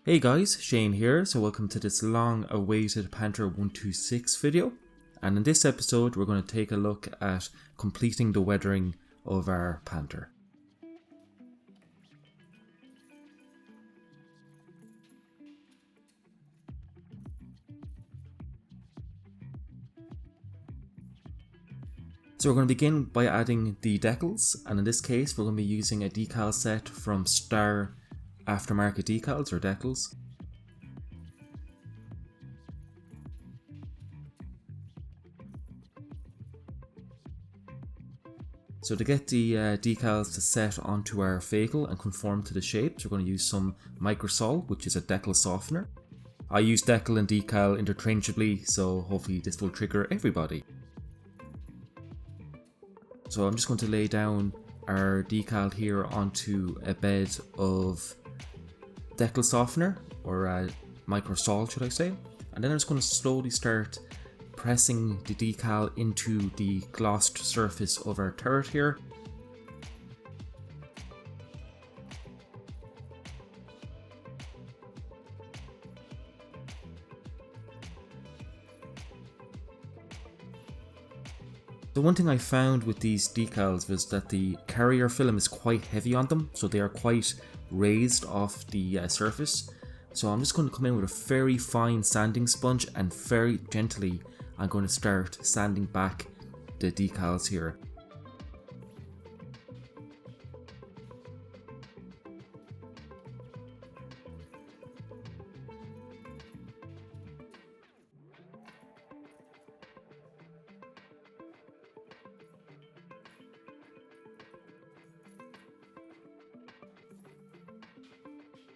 Hey guys, Shane here, so welcome to this long awaited Panther 126 video, and in this episode we're going to take a look at completing the weathering of our Panther. So we're going to begin by adding the decals, and in this case we're going to be using a decal set from Star Aftermarket Decals or Decals. So to get the decals to set onto our vehicle and conform to the shapes, we're going to use some microsol, which is a decal softener. I use decal and decal interchangeably, so hopefully this will trigger everybody. So I'm just going to lay down our decal here onto a bed of decal softener, or microsol should I say, and then I'm just going to slowly start pressing the decal into the glossed surface of our turret here. The one thing I found with these decals was that the carrier film is quite heavy on them, so they are quite raised off the surface. So I'm just going to come in with a very fine sanding sponge and very gently I'm going to start sanding back the decals here.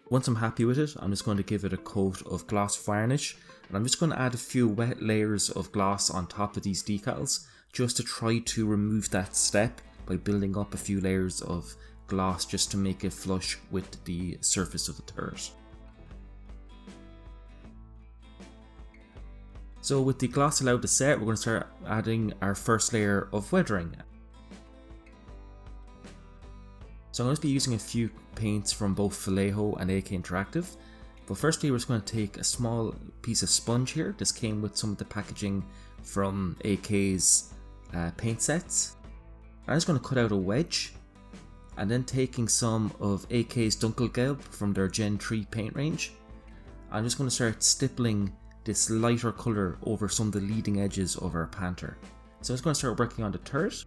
Once I'm happy with it, I'm just going to give it a coat of gloss varnish, and I'm just going to add a few wet layers of gloss on top of these decals just to try to remove that step by building up a few layers of gloss just to make it flush with the surface of the turret. So with the gloss allowed to set, we're going to start adding our first layer of weathering. So I'm going to be using a few paints from both Vallejo and AK Interactive. But firstly we're just going to take a small piece of sponge here. This came with some of the packaging from AK's paint sets. I'm just going to cut out a wedge, and then taking some of AK's Dunkelgelb from their Gen 3 paint range, I'm just going to start stippling this lighter colour over some of the leading edges of our Panther. So I'm just going to start working on the turret.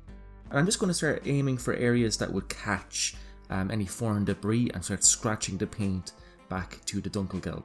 And I'm just going to start aiming for areas that would catch any foreign debris and start scratching the paint back to the Dunkelgelb.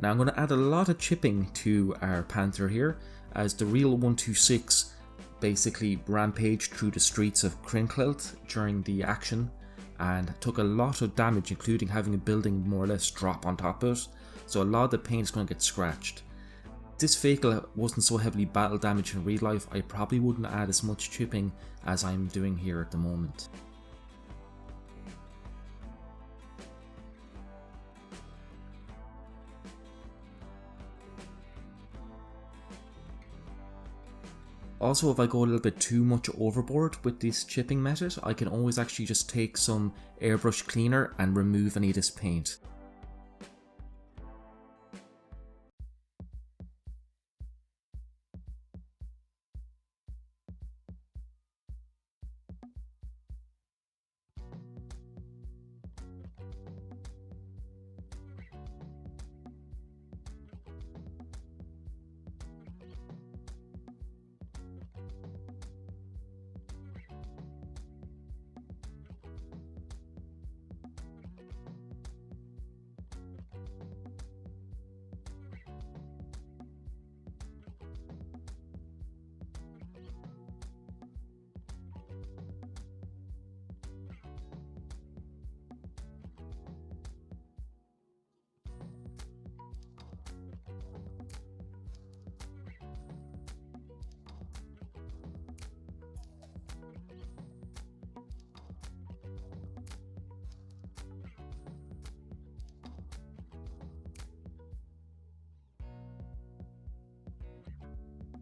Now I'm going to add a lot of chipping to our Panther here, as the real 126 basically rampaged through the streets of Krinkelt during the action and took a lot of damage, including having a building more or less drop on top of it, so a lot of the paint is going to get scratched. If this vehicle wasn't so heavily battle damaged in real life, I probably wouldn't add as much chipping as I'm doing here at the moment. Also, if I go a little bit too much overboard with this chipping method, I can always actually just take some airbrush cleaner and remove any of this paint.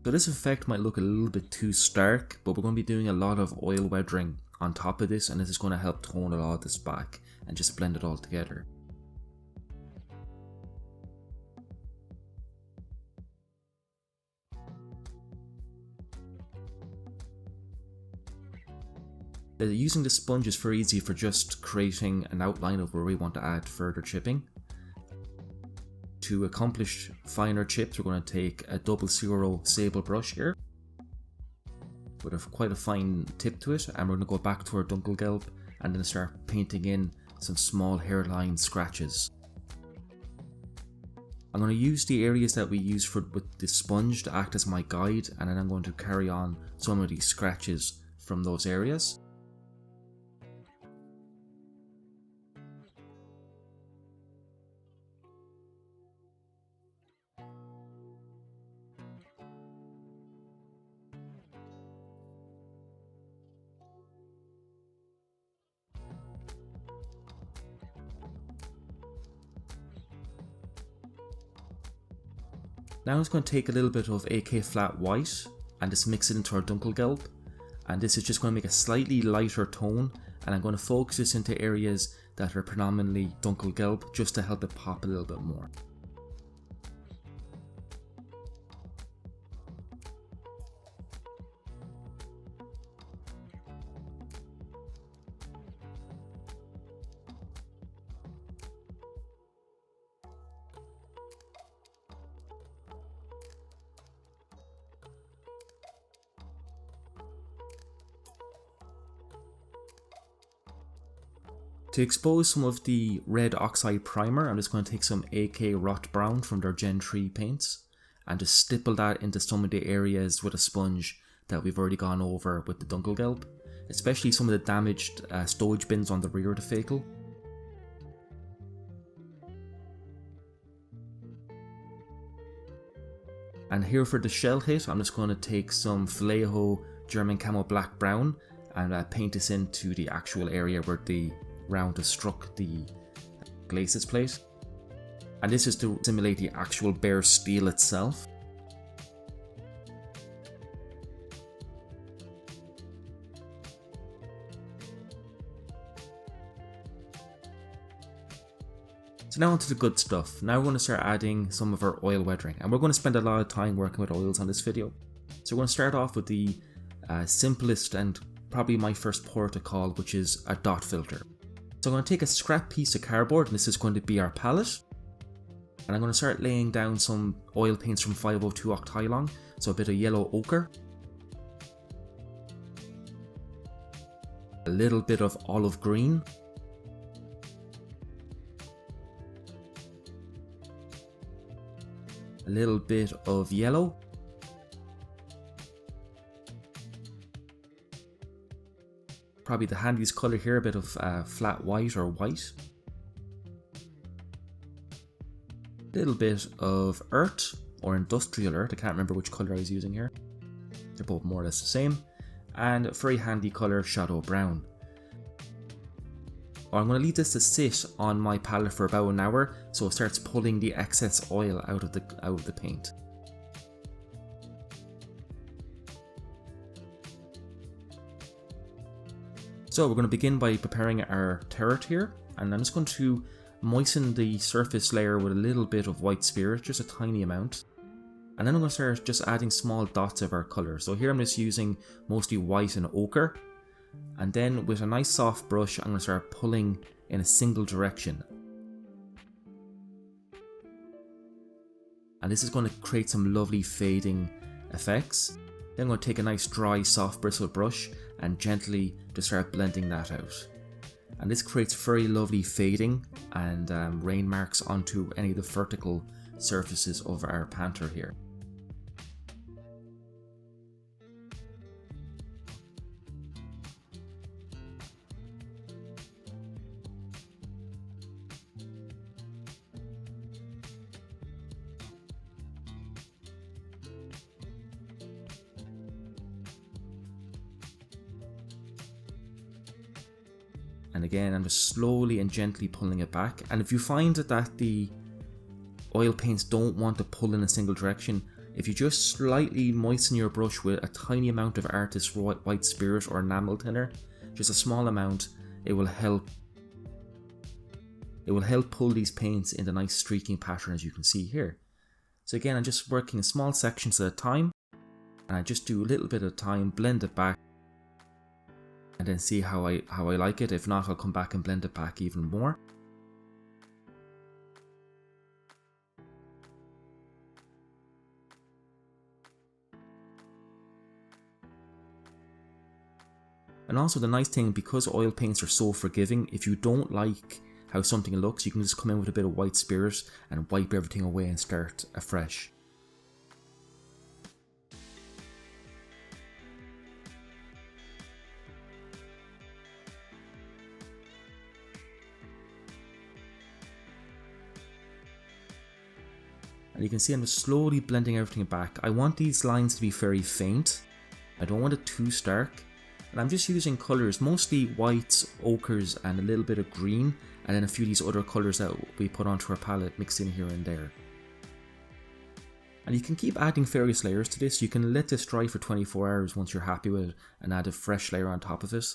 So this effect might look a little bit too stark, but we're going to be doing a lot of oil weathering on top of this, and this is going to help tone a lot of this back and just blend it all together. Using the sponge is very easy for just creating an outline of where we want to add further chipping. To accomplish finer chips, we're going to take a 00 sable brush here with quite a fine tip to it, and we're going to go back to our dunkelgelb and then start painting in some small hairline scratches. I'm going to use the areas that we use with the sponge to act as my guide, and then I'm going to carry on some of these scratches from those areas. Now I'm just going to take a little bit of AK flat white and just mix it into our dunkelgelb, and this is just going to make a slightly lighter tone, and I'm going to focus this into areas that are predominantly dunkelgelb just to help it pop a little bit more. To expose some of the red oxide primer, I'm just going to take some AK Rot Brown from their Gen 3 paints and just stipple that into some of the areas with a sponge that we've already gone over with the dunkelgelb, especially some of the damaged stowage bins on the rear of the vehicle. And here for the shell hit, I'm just going to take some Vallejo German Camo Black Brown and paint this into the actual area where the round has struck the glacis plate, and this is to simulate the actual bare steel itself. So now onto the good stuff. Now we're going to start adding some of our oil weathering, and we're going to spend a lot of time working with oils on this video. So we're going to start off with the simplest and probably my first port of call, which is a dot filter. So I'm going to take a scrap piece of cardboard, and this is going to be our palette, and I'm going to start laying down some oil paints from 502 Octilong, so a bit of yellow ochre, a little bit of olive green, a little bit of yellow, probably the handiest colour here, a bit of flat white or white, a little bit of earth or industrial earth, I can't remember which colour I was using here, they're both more or less the same, and a very handy colour, shadow brown. I'm going to leave this to sit on my palette for about an hour so it starts pulling the excess oil out of the paint. So we're going to begin by preparing our turret here, and I'm just going to moisten the surface layer with a little bit of white spirit, just a tiny amount. And then I'm going to start just adding small dots of our colour. So here I'm just using mostly white and ochre. And then with a nice soft brush, I'm going to start pulling in a single direction. And this is going to create some lovely fading effects. Then I'm going to take a nice dry soft bristle brush and gently just start blending that out. And this creates very lovely fading and rain marks onto any of the vertical surfaces of our Panther here. And again, I'm just slowly and gently pulling it back. And if you find that the oil paints don't want to pull in a single direction, If you just slightly moisten your brush with a tiny amount of artist's white spirit or enamel thinner, just a small amount, it will help pull these paints into nice streaking pattern, as you can see here. So again, I'm just working in small sections at a time, and I just do a little bit at a time, blend it back, and then see how I like it. If not, I'll come back and blend it back even more. And also the nice thing, because oil paints are so forgiving, if you don't like how something looks, you can just come in with a bit of white spirit and wipe everything away and start afresh. And you can see I'm just slowly blending everything back. I want these lines to be very faint. I don't want it too stark. And I'm just using colours, mostly whites, ochres, and a little bit of green, and then a few of these other colours that we put onto our palette mixed in here and there. And you can keep adding various layers to this. You can let this dry for 24 hours once you're happy with it, and add a fresh layer on top of it.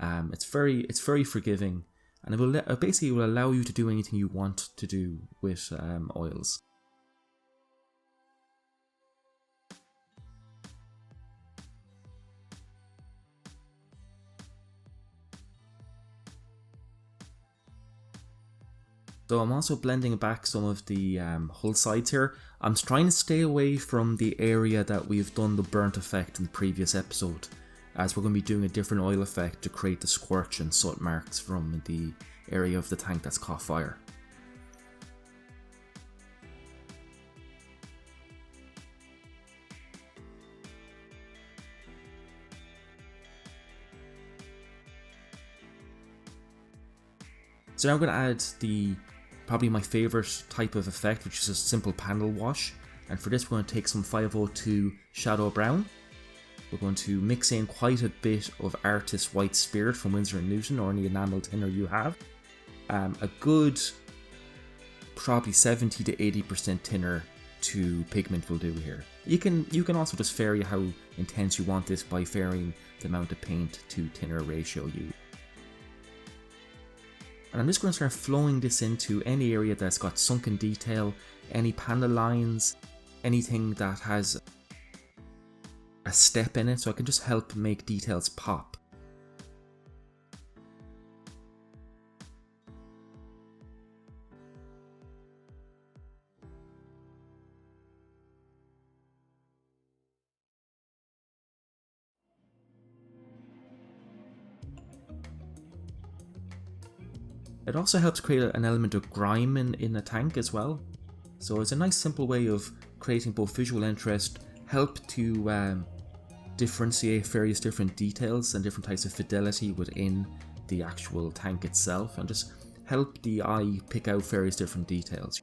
It's very forgiving, and it will basically will allow you to do anything you want to do with oils. So I'm also blending back some of the hull sides here. I'm trying to stay away from the area that we've done the burnt effect in the previous episode, as we're going to be doing a different oil effect to create the scorch and soot marks from the area of the tank that's caught fire. So now I'm going to add probably my favourite type of effect, which is a simple panel wash. And for this we're going to take some 502 Shadow Brown. We're going to mix in quite a bit of Artist White Spirit from Winsor & Newton, or any enamel thinner you have. A good probably 70 to 80% thinner to pigment will do here. You can also just vary how intense you want this by varying the amount of paint to thinner ratio you use. And I'm just going to start flowing this into any area that's got sunken detail, any panel lines, anything that has a step in it, so I can just help make details pop. It also helps create an element of grime in the tank as well. So it's a nice simple way of creating both visual interest, help to differentiate various different details and different types of fidelity within the actual tank itself, and just help the eye pick out various different details.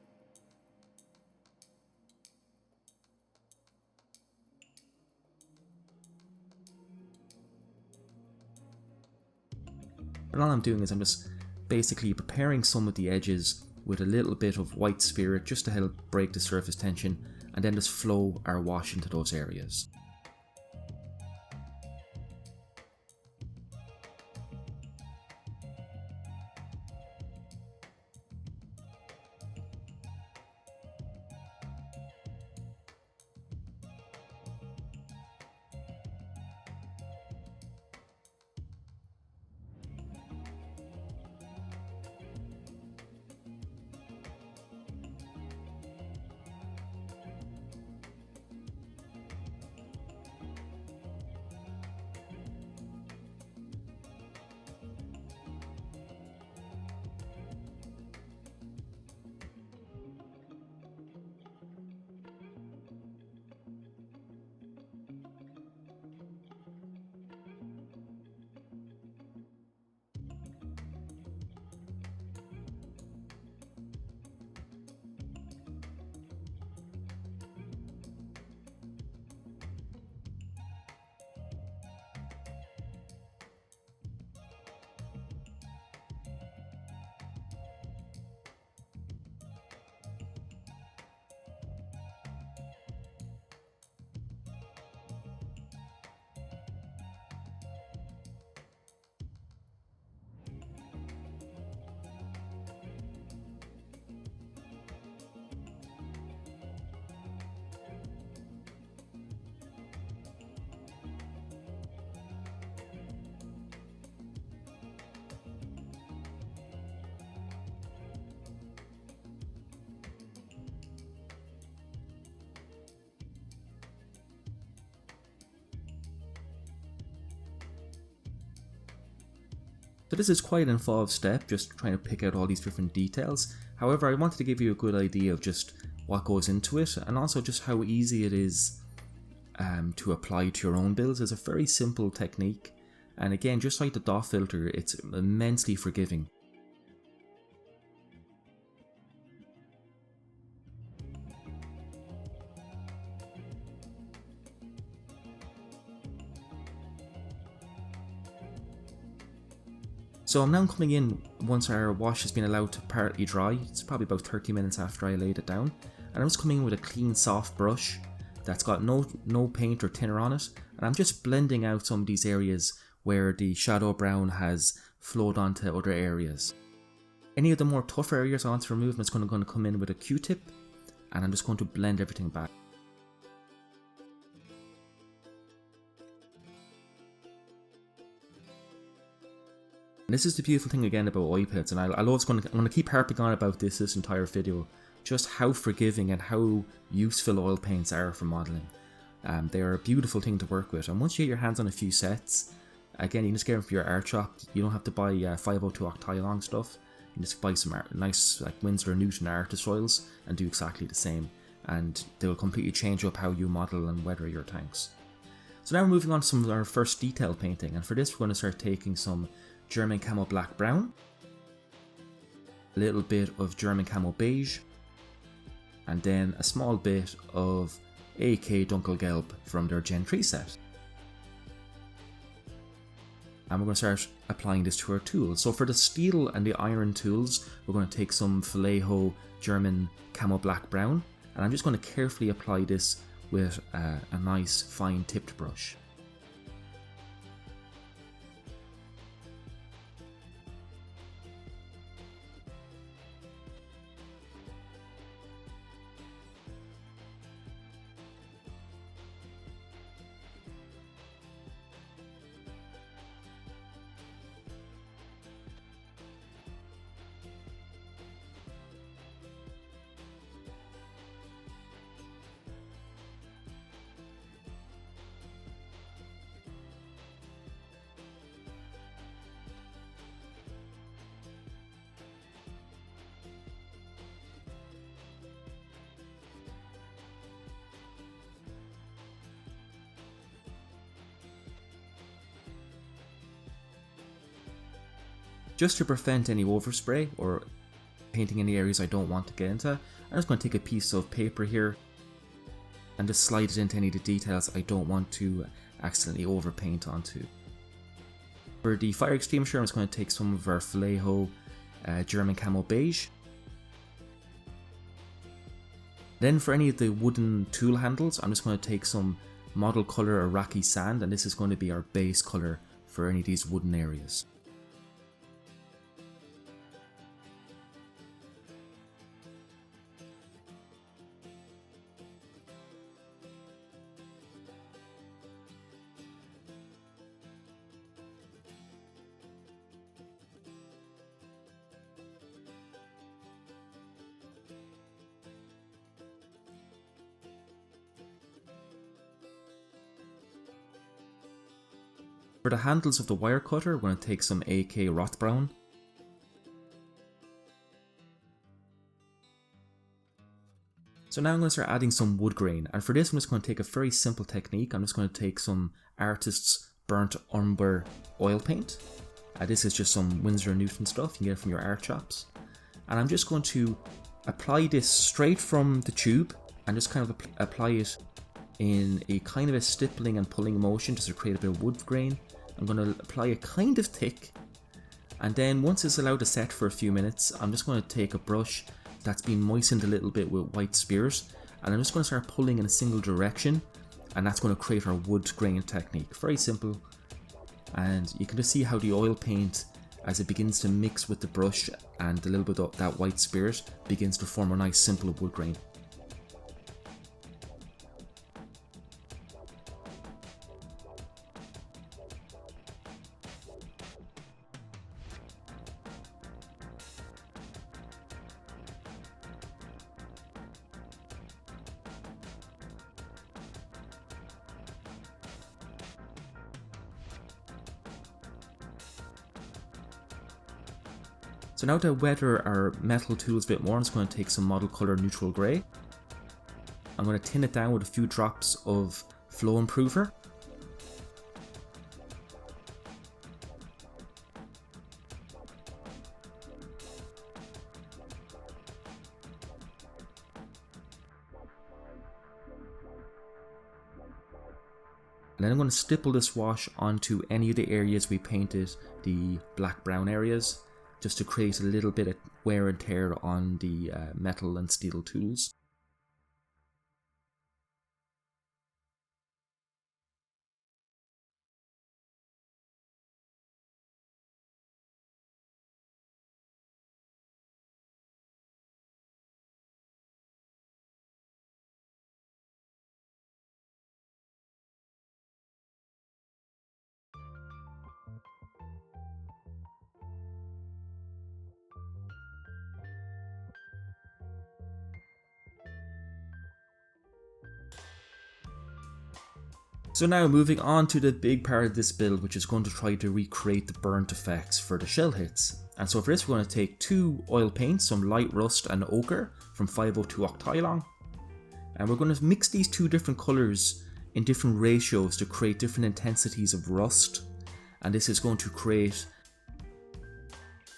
And all I'm doing is I'm just basically preparing some of the edges with a little bit of white spirit just to help break the surface tension, and then just flow our wash into those areas. So this is quite an involved step, just trying to pick out all these different details. However, I wanted to give you a good idea of just what goes into it, and also just how easy it is to apply to your own builds. It's a very simple technique, and again, just like the dot filter, it's immensely forgiving. So I'm now coming in once our wash has been allowed to partly dry. It's probably about 30 minutes after I laid it down, and I'm just coming in with a clean soft brush that's got no paint or thinner on it, and I'm just blending out some of these areas where the shadow brown has flowed onto other areas. Any of the more tougher areas I want to remove, I'm just going to come in with a Q-tip, and I'm just going to blend everything back. And this is the beautiful thing again about oil paints, and I'm going to keep harping on about this entire video, just how forgiving and how useful oil paints are for modelling. They are a beautiful thing to work with, and once you get your hands on a few sets, again, you can just get them from your art shop. You don't have to buy 502 octilong stuff. You can just buy some nice like Winsor & Newton artist oils and do exactly the same, and they will completely change up how you model and weather your tanks. So now we're moving on to some of our first detail painting, and for this we're going to start taking some German camo black brown, a little bit of German camo beige, and then a small bit of AK Dunkelgelb from their Gen 3 set. And we're going to start applying this to our tools. So for the steel and the iron tools, we're going to take some Vallejo German camo black brown, and I'm just going to carefully apply this with a nice fine tipped brush. Just to prevent any overspray or painting any areas I don't want to get into, I'm just going to take a piece of paper here and just slide it into any of the details I don't want to accidentally overpaint onto. For the fire extinguisher, I'm just going to take some of our Vallejo German camo beige. Then for any of the wooden tool handles, I'm just going to take some model color Iraqi sand, and this is going to be our base color for any of these wooden areas. For the handles of the wire cutter, we're going to take some AK Roth Brown. So now I'm going to start adding some wood grain, and for this I'm just going to take a very simple technique. I'm just going to take some Artist's Burnt Umber oil paint. This is just some Winsor & Newton stuff, you can get it from your art shops. And I'm just going to apply this straight from the tube and just kind of apply it in a kind of a stippling and pulling motion just to create a bit of wood grain. I'm going to apply it kind of thick, and then once it's allowed to set for a few minutes, I'm just going to take a brush that's been moistened a little bit with white spirit, and I'm just going to start pulling in a single direction, and that's going to create our wood grain technique. Very simple, and you can just see how the oil paint, as it begins to mix with the brush and a little bit of that white spirit, begins to form a nice simple wood grain. So now to weather our metal tools a bit more, I'm just going to take some model color neutral grey. I'm going to thin it down with a few drops of flow improver. And then I'm going to stipple this wash onto any of the areas we painted, the black-brown areas, just to create a little bit of wear and tear on the metal and steel tools. So now moving on to the big part of this build, which is going to try to recreate the burnt effects for the shell hits. And so for this we're going to take 2 oil paints, some light rust and ochre from 502 Octilong. And we're going to mix these 2 different colours in different ratios to create different intensities of rust. And this is going to create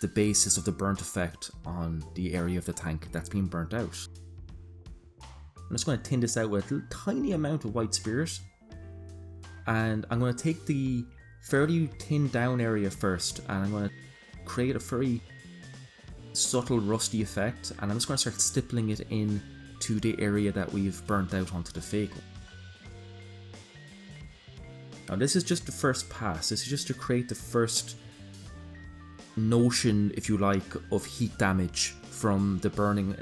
the basis of the burnt effect on the area of the tank that's been burnt out. I'm just going to thin this out with a tiny amount of white spirit. And I'm going to take the fairly thinned down area first, and I'm going to create a very subtle rusty effect, and I'm just going to start stippling it in to the area that we've burnt out onto the vehicle. Now this is just the first pass, this is just to create the first notion, if you like, of heat damage from the burning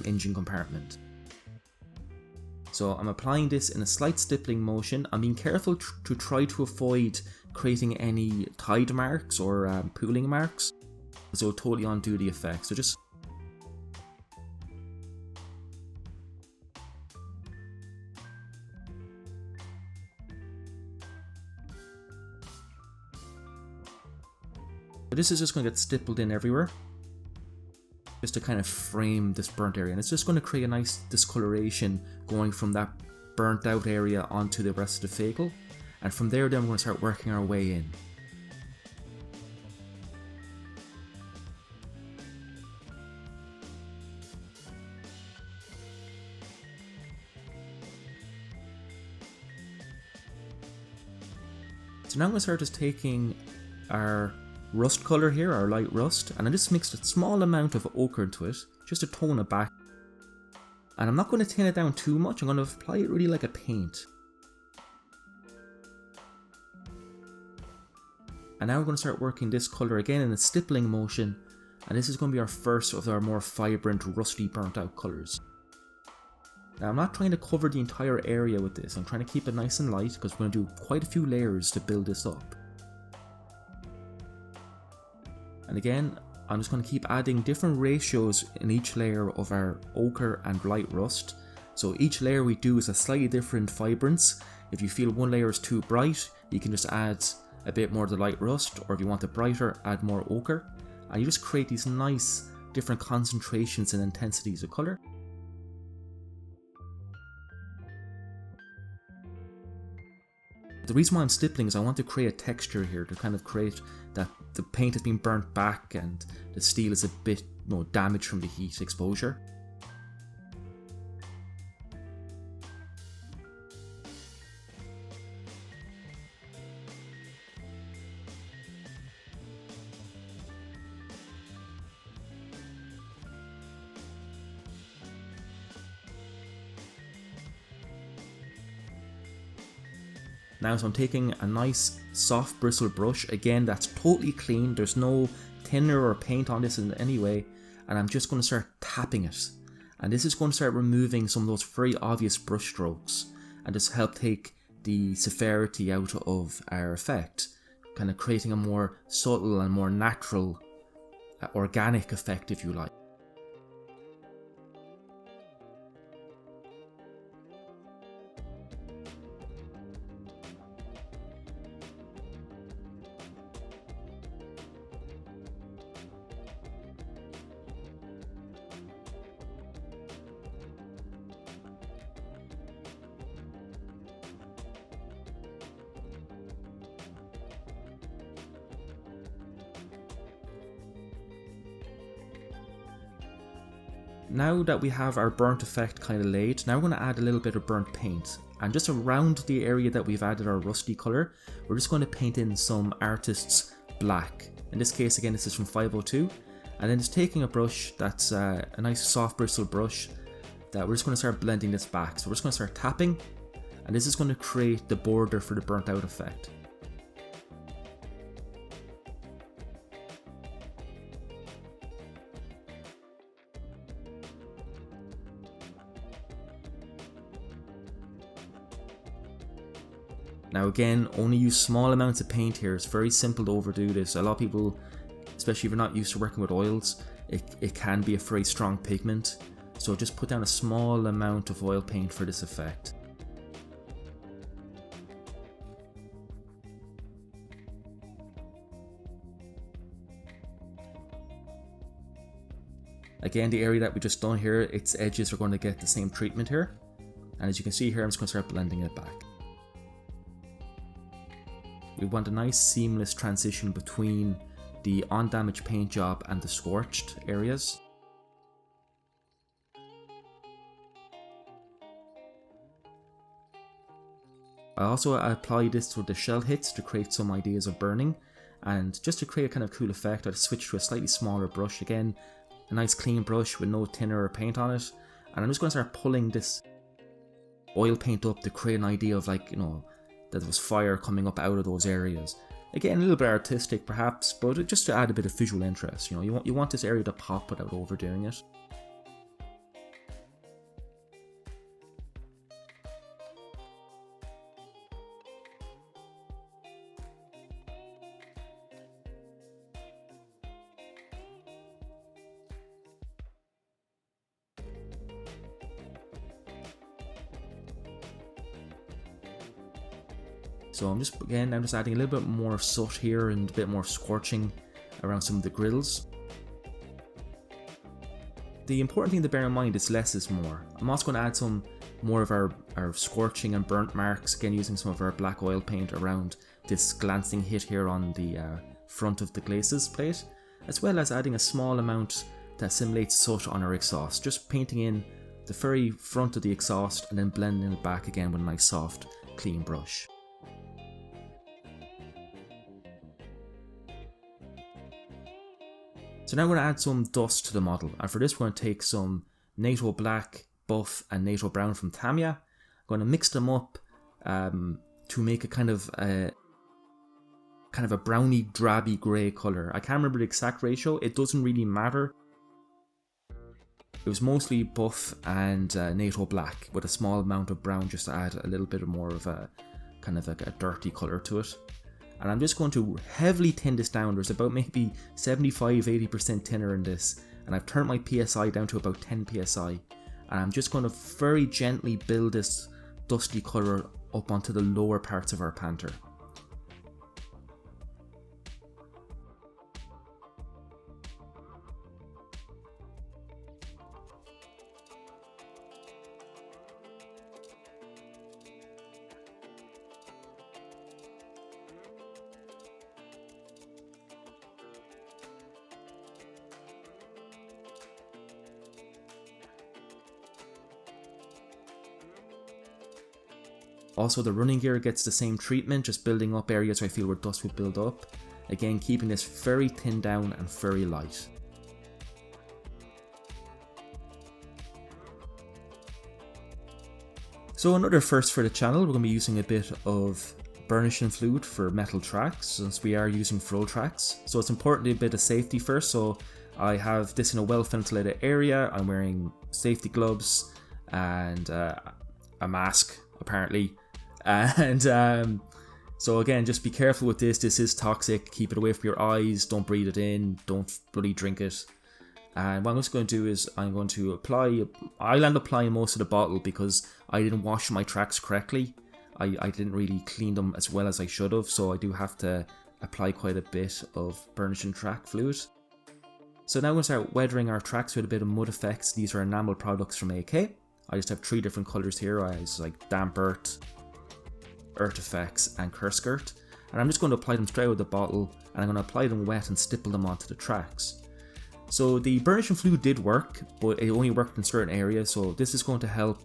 engine compartment. So I'm applying this in a slight stippling motion. I'm being careful to try to avoid creating any tide marks or pooling marks, so it'll totally undo the effect. So just this is just going to get stippled in everywhere, just to kind of frame this burnt area, and it's just going to create a nice discoloration going from that burnt out area onto the rest of the vehicle, and from there then we're going to start working our way in. So now I'm going to start just taking our rust colour here, our light rust, and I just mixed a small amount of ochre into it, just to tone it back. And I'm not going to thin it down too much, I'm going to apply it really like a paint. And now we're going to start working this colour again in a stippling motion, and this is going to be our first of our more vibrant, rusty, burnt out colours. Now I'm not trying to cover the entire area with this, I'm trying to keep it nice and light because we're going to do quite a few layers to build this up. And again, I'm just going to keep adding different ratios in each layer of our ochre and light rust. So each layer we do is a slightly different vibrance. If you feel one layer is too bright, you can just add a bit more of the light rust, or if you want it brighter, add more ochre. And you just create these nice different concentrations and intensities of colour. The reason why I'm stippling is I want to create a texture here to kind of create that the paint has been burnt back and the steel is a bit damaged from the heat exposure. Now, so I'm taking a nice soft bristle brush, again that's totally clean, there's no thinner or paint on this in any way, and I'm just going to start tapping it. And this is going to start removing some of those very obvious brush strokes and just help take the severity out of our effect, kind of creating a more subtle and more natural, organic effect, if you like. Now that we have our burnt effect kind of laid, now we're going to add a little bit of burnt paint. And just around the area that we've added our rusty colour, we're just going to paint in some Artist's Black. In this case, again, this is from 502. And then just taking a brush that's a nice soft bristle brush, that we're just going to start blending this back. So we're just going to start tapping, and this is going to create the border for the burnt out effect. Now again, only use small amounts of paint here. It's very simple to overdo this. A lot of people, especially if you're not used to working with oils, it can be a very strong pigment. So just put down a small amount of oil paint for this effect. Again, the area that we just done here, its edges are going to get the same treatment here. And as you can see here, I'm just going to start blending it back. We want a nice seamless transition between the undamaged paint job and the scorched areas. I also apply this with the shell hits to create some ideas of burning, and just to create a kind of cool effect, I switched to a slightly smaller brush again, a nice clean brush with no thinner or paint on it, and I'm just going to start pulling this oil paint up to create an idea of, like, you know, that there was fire coming up out of those areas. Again, a little bit artistic perhaps, but just to add a bit of visual interest. You know, you want this area to pop without overdoing it. So I'm just adding a little bit more soot here and a bit more scorching around some of the grills. The important thing to bear in mind is less is more. I'm also going to add some more of our scorching and burnt marks, again using some of our black oil paint around this glancing hit here on the front of the glazes plate, as well as adding a small amount that simulates soot on our exhaust, just painting in the very front of the exhaust and then blending it back again with a nice soft clean brush. So now we're going to add some dust to the model, and for this we're going to take some NATO Black, Buff and NATO Brown from TAMIYA. I'm going to mix them up to make a kind of a browny drabby grey colour. I can't remember the exact ratio, it doesn't really matter. It was mostly Buff and NATO Black with a small amount of brown just to add a little bit more of a kind of like a dirty colour to it. And I'm just going to heavily thin this down. There's about maybe 75-80% thinner in this, and I've turned my PSI down to about 10 PSI, and I'm just going to very gently build this dusty colour up onto the lower parts of our Panther. Also, the running gear gets the same treatment, just building up areas where I feel where dust would build up. Again, keeping this very thin down and very light. So another first for the channel, we're going to be using a bit of burnishing fluid for metal tracks, since we are using flow tracks. So it's important to do a bit of safety first, so I have this in a well ventilated area. I'm wearing safety gloves and a mask, apparently. And so again, just be careful with this. This is toxic. Keep it away from your eyes. Don't breathe it in. Don't bloody drink it. And what I'm just going to do is I'm going to apply. I'll end up applying most of the bottle because I didn't wash my tracks correctly. I didn't really clean them as well as I should have. So I do have to apply quite a bit of burnishing track fluid. So now we're going to start weathering our tracks with a bit of mud effects. These are enamel products from AK. I just have 3 different colours here. I have like damp earth effects and Kerskirt, and I'm just going to apply them straight out of the bottle, and I'm going to apply them wet and stipple them onto the tracks. So the burnishing fluid did work, but it only worked in certain areas, so this is going to help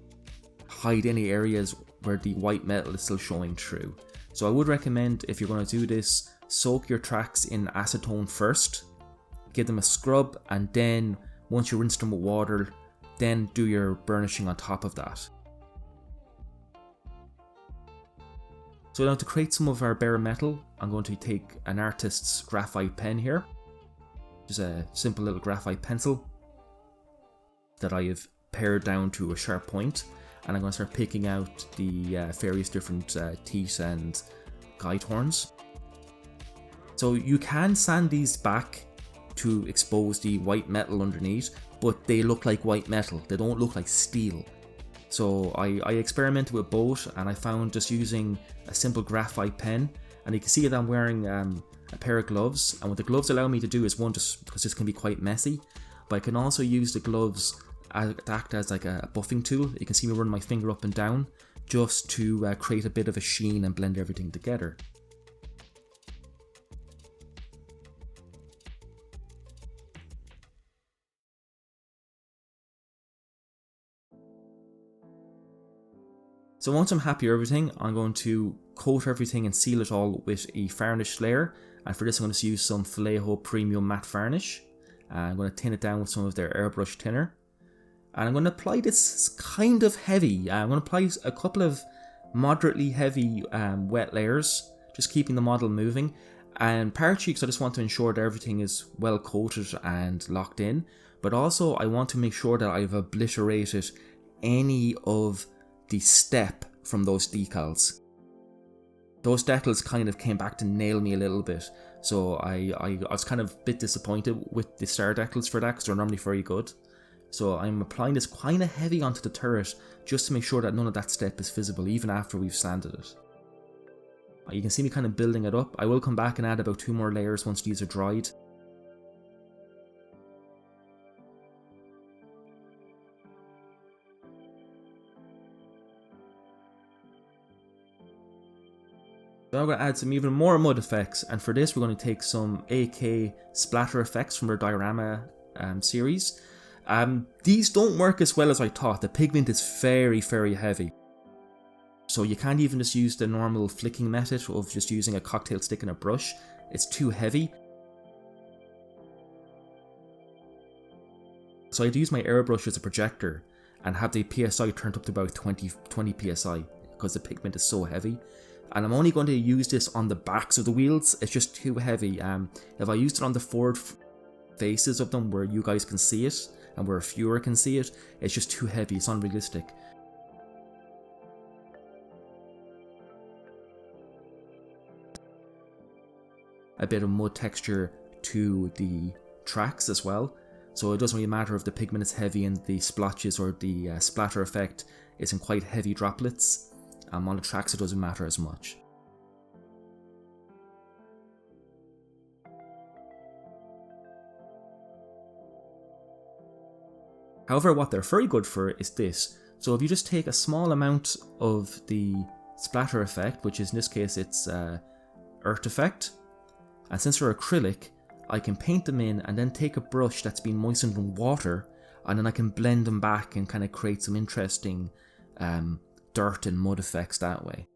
hide any areas where the white metal is still showing through. So I would recommend, if you're going to do this, soak your tracks in acetone first, give them a scrub, and then once you rinse them with water, then do your burnishing on top of that. So now to create some of our bare metal, I'm going to take an artist's graphite pen here. Just a simple little graphite pencil that I have pared down to a sharp point, and I'm going to start picking out the various different teeth and guide horns. So you can sand these back to expose the white metal underneath, but they look like white metal, they don't look like steel. So I experimented with both, and I found just using a simple graphite pen, and you can see that I'm wearing a pair of gloves, and what the gloves allow me to do is, one, just because this can be quite messy, but I can also use the gloves to act as like a buffing tool. You can see me run my finger up and down just to create a bit of a sheen and blend everything together. So once I'm happy with everything, I'm going to coat everything and seal it all with a varnish layer. And for this, I'm going to use some Vallejo Premium Matte Varnish. I'm going to tin it down with some of their airbrush thinner. And I'm going to apply this kind of heavy. I'm going to apply a couple of moderately heavy wet layers, just keeping the model moving. And partially because I just want to ensure that everything is well coated and locked in. But also I want to make sure that I've obliterated any of the step from those decals. Those decals kind of came back to nail me a little bit, so I was kind of a bit disappointed with the star decals for that, because they're normally very good. So I'm applying this kind of heavy onto the turret just to make sure that none of that step is visible even after we've sanded it. You can see me kind of building it up. I will come back and add about 2 more layers once these are dried. Now I'm going to add some even more mud effects, and for this we're going to take some AK splatter effects from their Diorama series. These don't work as well as I thought. The pigment is very, very heavy. So you can't even just use the normal flicking method of just using a cocktail stick and a brush. It's too heavy. So I'd use my airbrush as a projector and have the PSI turned up to about 20 PSI because the pigment is so heavy. And I'm only going to use this on the backs of the wheels. It's just too heavy. If I used it on the forward faces of them where you guys can see it and where a viewer can see it, it's just too heavy. It's unrealistic. A bit of mud texture to the tracks as well. So it doesn't really matter if the pigment is heavy and the splotches or the splatter effect is in quite heavy droplets. On the tracks it doesn't matter as much. However, what they're very good for is this. So if you just take a small amount of the splatter effect, which is in this case it's earth effect, and since they're acrylic, I can paint them in and then take a brush that's been moistened in water, and then I can blend them back and kind of create some interesting dirt and mud effects that way.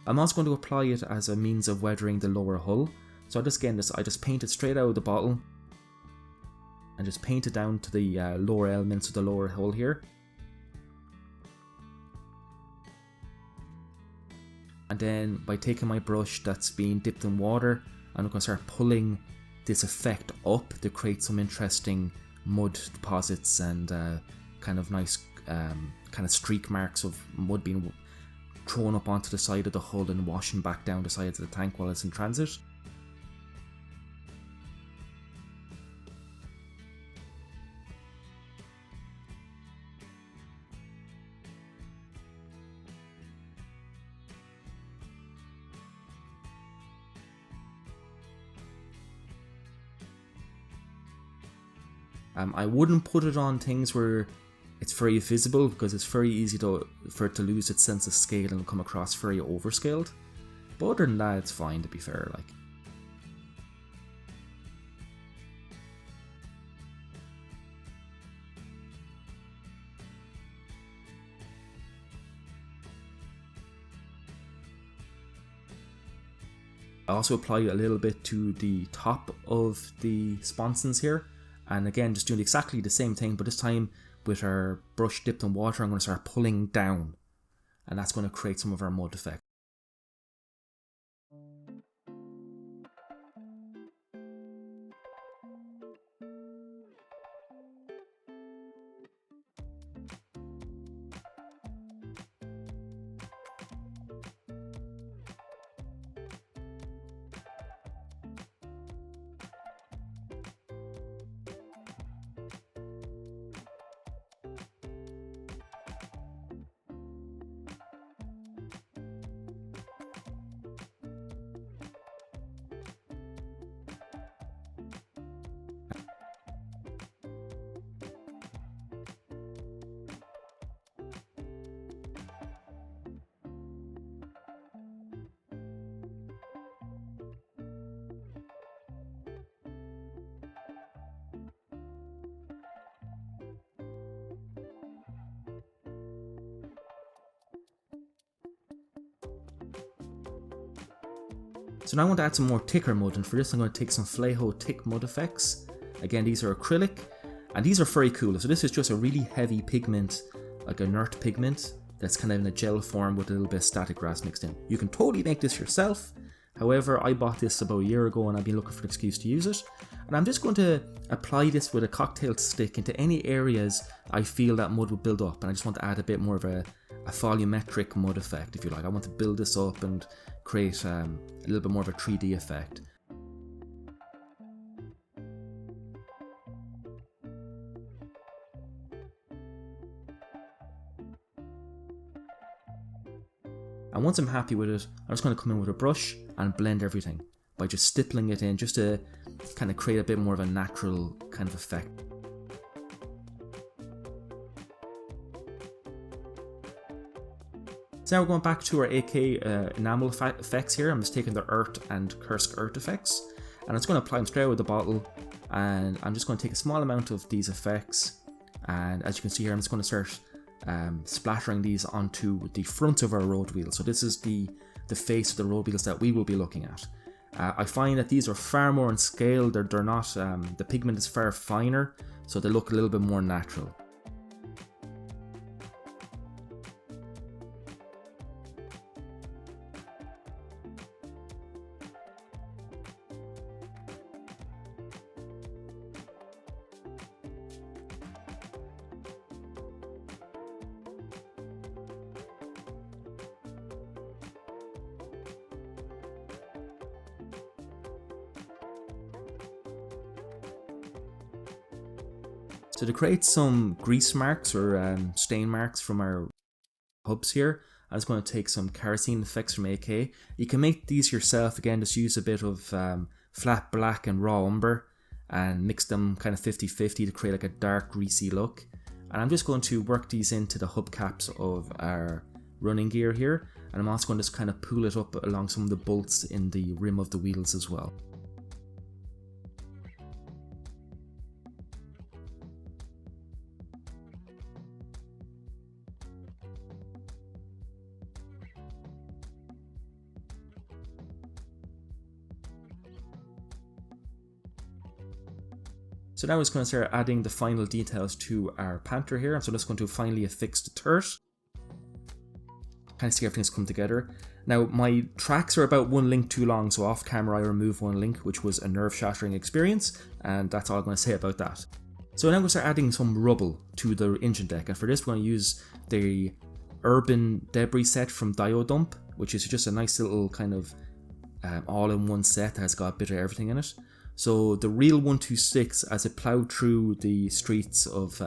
I'm also going to apply it as a means of weathering the lower hull. So I just paint it straight out of the bottle and just paint it down to the lower elements of the lower hull here. And then by taking my brush that's been dipped in water, I'm going to start pulling this effect up to create some interesting mud deposits and kind of nice kind of streak marks of mud being thrown up onto the side of the hull and washing back down the sides of the tank while it's in transit. I wouldn't put it on things where it's very visible, because it's very easy for it to lose its sense of scale and come across very overscaled. But other than that, it's fine, to be fair. Like, I also apply a little bit to the top of the sponsons here, and again just doing exactly the same thing, but this time with our brush dipped in water, I'm going to start pulling down, and that's going to create some of our mud effect. So now I want to add some more thicker mud, and for this I'm going to take some Fleho thick mud effects. Again, these are acrylic, and these are very cool. So this is just a really heavy pigment, like a inert pigment, that's kind of in a gel form with a little bit of static grass mixed in. You can totally make this yourself. However, I bought this about a year ago and I've been looking for an excuse to use it. And I'm just going to apply this with a cocktail stick into any areas I feel that mud will build up. And I just want to add a bit more of a volumetric mud effect, if you like. I want to build this up and create a little bit more of a 3D effect. And once I'm happy with it, I'm just going to come in with a brush and blend everything by just stippling it in, just to kind of create a bit more of a natural kind of effect. So now we're going back to our AK enamel effects here. I'm just taking the Earth and Kursk Earth effects, and I'm just going to apply them straight out of the bottle, and I'm just going to take a small amount of these effects, and as you can see here, I'm just going to start splattering these onto the front of our road wheel. So this is the face of the road wheels that we will be looking at. I find that these are far more in scale. They're not, the pigment is far finer, so they look a little bit more natural. So to create some grease marks or stain marks from our hubs here, I was going to take some kerosene effects from AK. You can make these yourself. Again, just use a bit of flat black and raw umber and mix them kind of 50-50 to create like a dark greasy look. And I'm just going to work these into the hubcaps of our running gear here, and I'm also going to just kind of pull it up along some of the bolts in the rim of the wheels as well. So now we're just going to start adding the final details to our Panther here. And so I'm just going to finally affix the turret. Kind of see everything's come together. Now my tracks are about one link too long, so off camera I removed one link, which was a nerve-shattering experience, and that's all I'm going to say about that. So now we're going to start adding some rubble to the engine deck, and for this we're going to use the urban debris set from Diodump, which is just a nice little kind of all-in-one set that has got a bit of everything in it. So the real 126, as it ploughed through the streets of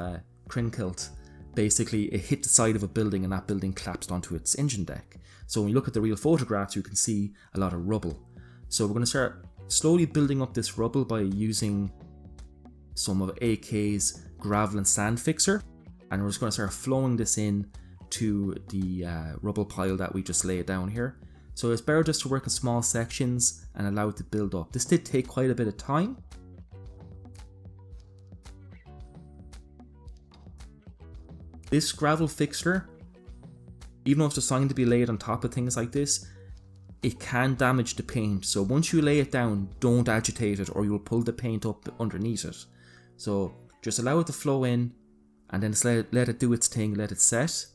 Crinkilt, basically it hit the side of a building and that building collapsed onto its engine deck. So when you look at the real photographs, you can see a lot of rubble. So we're going to start slowly building up this rubble by using some of AK's gravel and sand fixer, and we're just going to start flowing this in to the rubble pile that we just laid down here. So it's better just to work in small sections and allow it to build up. This did take quite a bit of time. This gravel fixture, even though it's designed to be laid on top of things like this, it can damage the paint. So once you lay it down, don't agitate it or you'll pull the paint up underneath it. So just allow it to flow in and then just let it do its thing, let it set,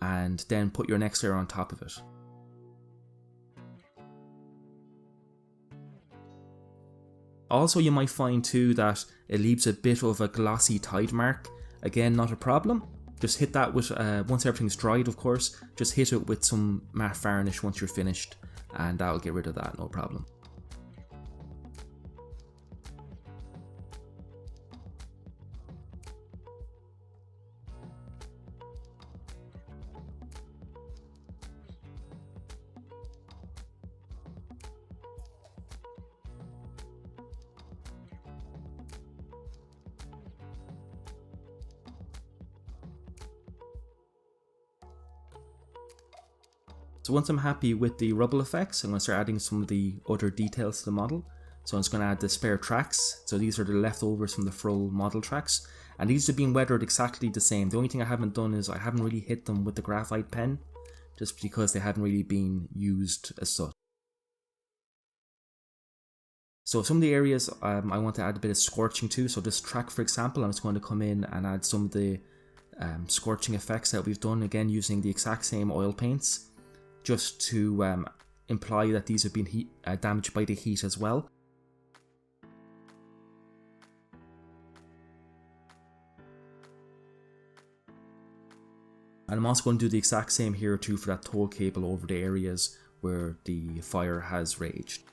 and then put your next layer on top of it. Also, you might find too that it leaves a bit of a glossy tide mark. Again, not a problem. Just hit that with, once everything's dried of course, just hit it with some matte varnish once you're finished and that'll get rid of that, no problem. So once I'm happy with the rubble effects, I'm going to start adding some of the other details to the model. So I'm just going to add the spare tracks. So these are the leftovers from the full model tracks. And these have been weathered exactly the same. The only thing I haven't done is I haven't really hit them with the graphite pen, just because they hadn't really been used as such. So some of the areas I want to add a bit of scorching to. So this track, for example, I'm just going to come in and add some of the scorching effects that we've done, again using the exact same oil paints, just to imply that these have been damaged by the heat as well. And I'm also going to do the exact same here too for that tow cable over the areas where the fire has raged.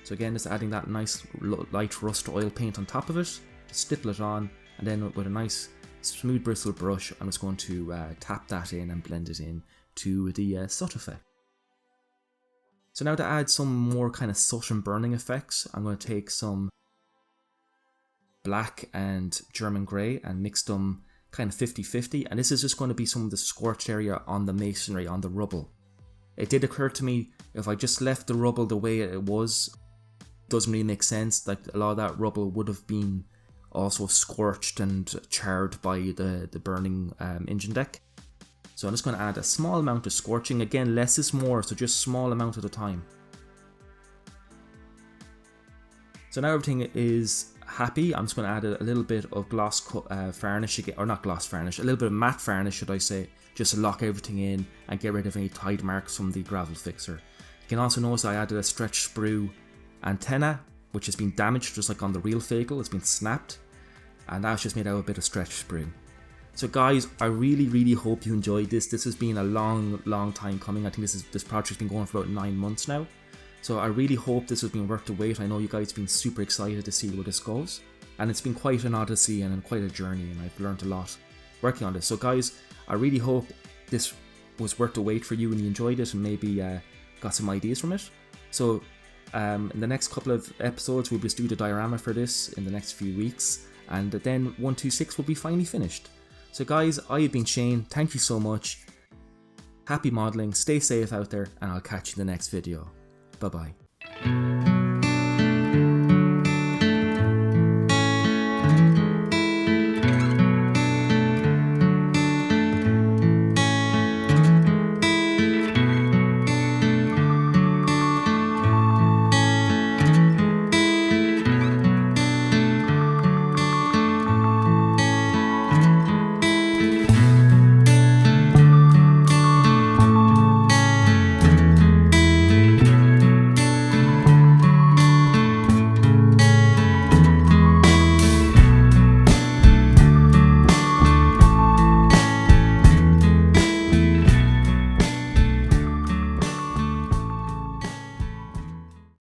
So again, just adding that nice light rust oil paint on top of it, stipple it on, and then with a nice smooth bristle brush, I'm just going to tap that in and blend it in to the soot effect. So now to add some more kind of soot and burning effects, I'm going to take some black and German grey and mix them kind of 50-50, and this is just going to be some of the scorched area on the masonry, on the rubble. It did occur to me, if I just left the rubble the way it was, doesn't really make sense. Like a lot of that rubble would have been also scorched and charred by the burning engine deck. So I'm just going to add a small amount of scorching. Again, less is more, so just small amount at a time. So now everything is happy. I'm just going to add a little bit of gloss varnish again, or not gloss varnish, a little bit of matte varnish should I say, just to lock everything in and get rid of any tide marks from the gravel fixer. You can also notice I added a stretch sprue antenna, which has been damaged just like on the real vehicle. It's been snapped, and that's just made out of a bit of stretch sprue. So guys, I really hope you enjoyed this. This has been a long time coming. I think this project's been going for about 9 months now. So I really hope this has been worth the wait. I know you guys have been super excited to see where this goes, and it's been quite an odyssey and quite a journey, and I've learned a lot working on this. So guys, I really hope this was worth the wait for you and you enjoyed it and maybe got some ideas from it. So in the next couple of episodes we'll just do the diorama for this in the next few weeks, and then 126 will be finally finished. So guys, I have been Shane, thank you so much, happy modelling, stay safe out there, and I'll catch you in the next video. Bye bye.